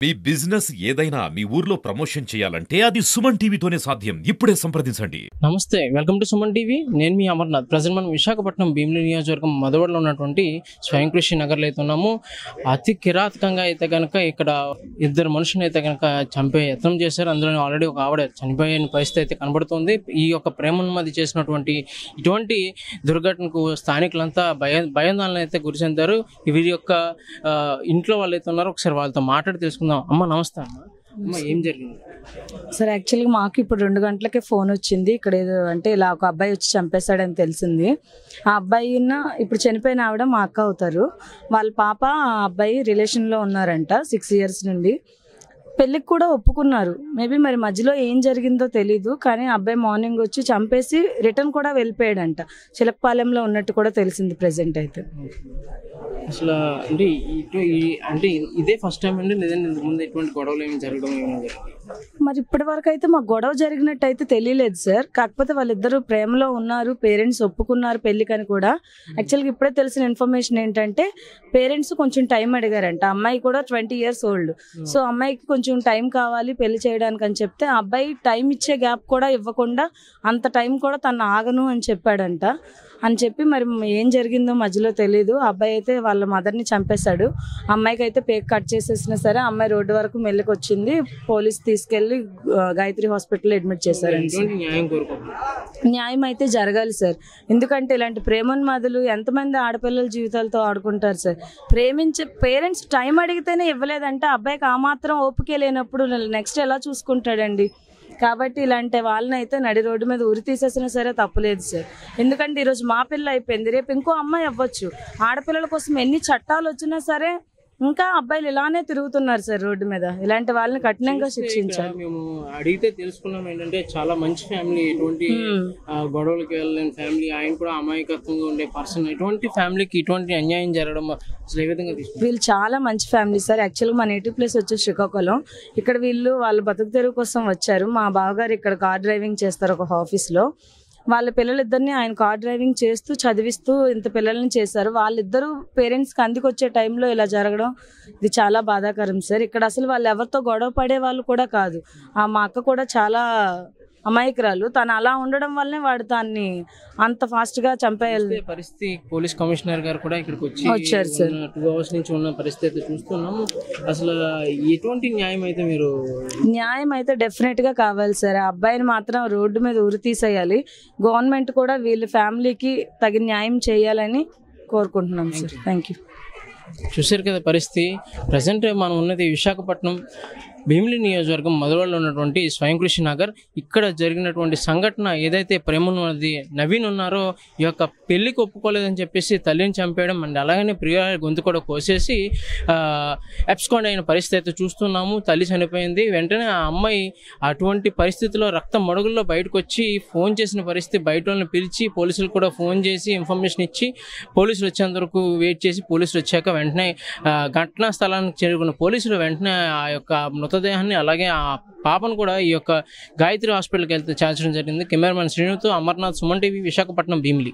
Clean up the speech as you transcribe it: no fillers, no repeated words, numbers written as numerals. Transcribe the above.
మీ business ఏదైనా మీ ఊర్లో promotion చేయాలంటే అది సుమన్ టీవీతోనే సాధ్యం. ఇప్పుడే సంప్రదించండి. నమస్తే, వెల్కమ్ టు సుమన్ టీవీ. నేను మీ అమర్నాథ్. ప్రజెంట్ మనం విశాఖపట్నం భీమిలి నియోజకవర్గం మధువడలో ఉన్నటువంటి స్వయం కృషి నగర్లో అయితే ఉన్నాము. అతి కిరాతకంగా అయితే కనుక ఇక్కడ ఇద్దరు మనుషులు అయితే కనుక చంపే యత్నం చేశారు. అందులో ఆల్రెడీ ఒక ఆవిడ చనిపోయిన పరిస్థితి అయితే కనబడుతుంది. ఈ యొక్క ప్రేమోన్మాది చేసినటువంటి ఇటువంటి దుర్ఘటనకు స్థానికులంతా భయాందోళన అయితే గురి చెందారు. వీరి యొక్క ఇంట్లో వాళ్ళు అయితే ఉన్నారు. ఒకసారి వాళ్ళతో మాట్లాడి తెలుసుకుందాం. అమ్మ నమస్తే. అమ్మ ఏం జరిగింది సార్? యాక్చువల్గా మాకు ఇప్పుడు 2 గంటలకే ఫోన్ వచ్చింది. ఇక్కడ ఏదో అంటే ఇలా ఒక అబ్బాయి వచ్చి చంపేశాడని తెలిసింది. ఆ అబ్బాయి ఇప్పుడు చనిపోయిన ఆవిడ మా అక్క అవుతారు. వాళ్ళ పాప ఆ అబ్బాయి రిలేషన్లో ఉన్నారంట 6 years నుండి. పెళ్ళికి కూడా ఒప్పుకున్నారు. మేబీ మరి మధ్యలో ఏం జరిగిందో తెలీదు. కానీ అబ్బాయి మార్నింగ్ వచ్చి చంపేసి రిటర్న్ కూడా వెళ్ళిపోయాడంట. చిలకపాలెంలో ఉన్నట్టు కూడా తెలిసింది ప్రెసెంట్ అయితే. అసలు అంటే ఇదే ఫస్ట్ టైం అండి, లేదంటే ముందు ఎటువంటి గొడవలు ఏమి జరగడం ఏమైనా? మరి ఇప్పటి వరకు అయితే మాకు గొడవ జరిగినట్టు అయితే తెలియలేదు సార్. కాకపోతే వాళ్ళిద్దరూ ప్రేమలో ఉన్నారు, పేరెంట్స్ ఒప్పుకున్నారు పెళ్ళికని కూడా. యాక్చువల్గా ఇప్పుడే తెలిసిన ఇన్ఫర్మేషన్ ఏంటంటే పేరెంట్స్ కొంచెం టైం అడిగారంట. అమ్మాయి కూడా 20 years old. సో అమ్మాయికి కొంచెం టైం కావాలి పెళ్లి చేయడానికి అని చెప్తే ఆ అబ్బాయి టైం ఇచ్చే గ్యాప్ కూడా ఇవ్వకుండా అంత టైం కూడా తను ఆగను అని చెప్పాడంట. అని చెప్పి మరి ఏం జరిగిందో మధ్యలో తెలీదు. అబ్బాయి అయితే వాళ్ళ మదర్ని చంపేశాడు. అమ్మాయికి అయితే పేక్ కట్ చేసేసినా సరే అమ్మాయి రోడ్డు వరకు మెల్లికి వచ్చింది. పోలీస్ తీసుకెళ్లి గాయత్రి హాస్పిటల్లో అడ్మిట్ చేశారండి. న్యాయం అయితే జరగాలి సార్. ఎందుకంటే ఇలాంటి ప్రేమోన్మాదులు ఎంతమంది ఆడపిల్లల జీవితాలతో ఆడుకుంటారు సార్. ప్రేమించే పేరెంట్స్ టైం అడిగితేనే ఇవ్వలేదంటే అబ్బాయికి ఆ మాత్రం ఓపిక లేనప్పుడు నెక్స్ట్ ఎలా చూసుకుంటాడండి? కాబట్టి ఇలాంటి వాళ్ళని అయితే నడి రోడ్డు మీద ఉరి తీసేసినా సరే తప్పులేదు సార్. ఎందుకంటే ఈరోజు మా పిల్ల అయిపోయింది, రేపు ఇంకో అమ్మాయి అవ్వచ్చు. ఆడపిల్లల కోసం ఎన్ని చట్టాలు వచ్చినా సరే ఇంకా అబ్బాయిలు ఇలానే తిరుగుతున్నారు సార్ రోడ్డు మీద. ఇలాంటి వాళ్ళని కఠినంగా శిక్షించాలి. మేము అడిగితే తెలుసుకున్నాం ఏంటంటే చాలా మంచి ఫ్యామిలీ, ఎటువంటి గొడవలకి వెళ్ళలేని ఫ్యామిలీ, ఆయన కూడా అమాయకత్వంగా ఉండే పర్సన్. ఎటువంటి ఫ్యామిలీకి ఇటువంటి అన్యాయం జరగడం అసలు ఏ విధంగా వీళ్ళు చాలా మంచి ఫ్యామిలీ సార్. యాక్చువల్గా మా నేటివ్ ప్లేస్ వచ్చి శ్రీకాకుళం. ఇక్కడ వీళ్ళు వాళ్ళ బతుకు తెరువు కోసం వచ్చారు. మా బావగారు ఇక్కడ కార్ డ్రైవింగ్ చేస్తారు ఒక ఆఫీస్లో. వాళ్ళ పిల్లలిద్దరిని ఆయన కార్ డ్రైవింగ్ చేస్తూ చదివిస్తూ ఇంత పిల్లల్ని చేశారు. వాళ్ళిద్దరూ పేరెంట్స్కి అందుకొచ్చే టైంలో ఇలా జరగడం ఇది చాలా బాధాకరం సార్. ఇక్కడ అసలు వాళ్ళు ఎవరితో గొడవ పడే వాళ్ళు కూడా కాదు. మా అక్క కూడా చాలా అమాయకురాలు. తను అలా ఉండడం వల్లనే వాడు దాన్ని అంత ఫాస్ట్గా చంపేయాలి పరిస్థితి. పోలీస్ కమిషనర్ గారు కూడా ఇక్కడికి వచ్చారు సార్. 2 hours నుంచి ఉన్న పరిస్థితి చూస్తున్నాము. అసలు ఎటువంటి న్యాయం అయితే మీరు? న్యాయం అయితే డెఫినెట్గా కావాలి సార్. ఆ అబ్బాయిని మాత్రం రోడ్డు మీద ఉరి తీసేయాలి. గవర్నమెంట్ కూడా వీళ్ళ ఫ్యామిలీకి తగిన న్యాయం చేయాలని కోరుకుంటున్నాం సార్. Thank you. చూశారు కదా పరిస్థితి. ప్రజెంట్ మనం ఉన్నది విశాఖపట్నం భీమిలి నియోజకవర్గం మధువడలో ఉన్నటువంటి స్వయం కృషి నగర్. ఇక్కడ జరిగినటువంటి సంఘటన ఏదైతే ప్రేమోన్మాది నవీన్ ఉన్నారో ఈ యొక్క పెళ్లికి ఒప్పుకోలేదని చెప్పేసి తల్లిని చంపేయడం అండ్ అలాగనే ప్రియ గొంతు కూడా కోసేసి అబ్స్కాండ్ అయిన పరిస్థితి అయితే చూస్తున్నాము. తల్లి చనిపోయింది. వెంటనే ఆ అమ్మాయి అటువంటి పరిస్థితిలో రక్తం మడుగుల్లో బయటకు వచ్చి ఫోన్ చేసిన పరిస్థితి. బయట వాళ్ళని పిలిచి పోలీసులు కూడా ఫోన్ చేసి ఇన్ఫర్మేషన్ ఇచ్చి పోలీసులు వచ్చేంత వరకు వెయిట్ చేసి పోలీసులు వచ్చాక వెంటనే ఘటనా స్థలానికి చేరుకున్న పోలీసులు వెంటనే ఆ యొక్క మృతదేహాన్ని అలాగే ఆ పాపను కూడా ఈ యొక్క గాయత్రి హాస్పిటల్కి వెళ్తే చేర్చడం జరిగింది. కెమెరామెన్ శ్రీనుతో అమర్నాథ్, సుమన్ టీవీ, విశాఖపట్నం భీమిలి.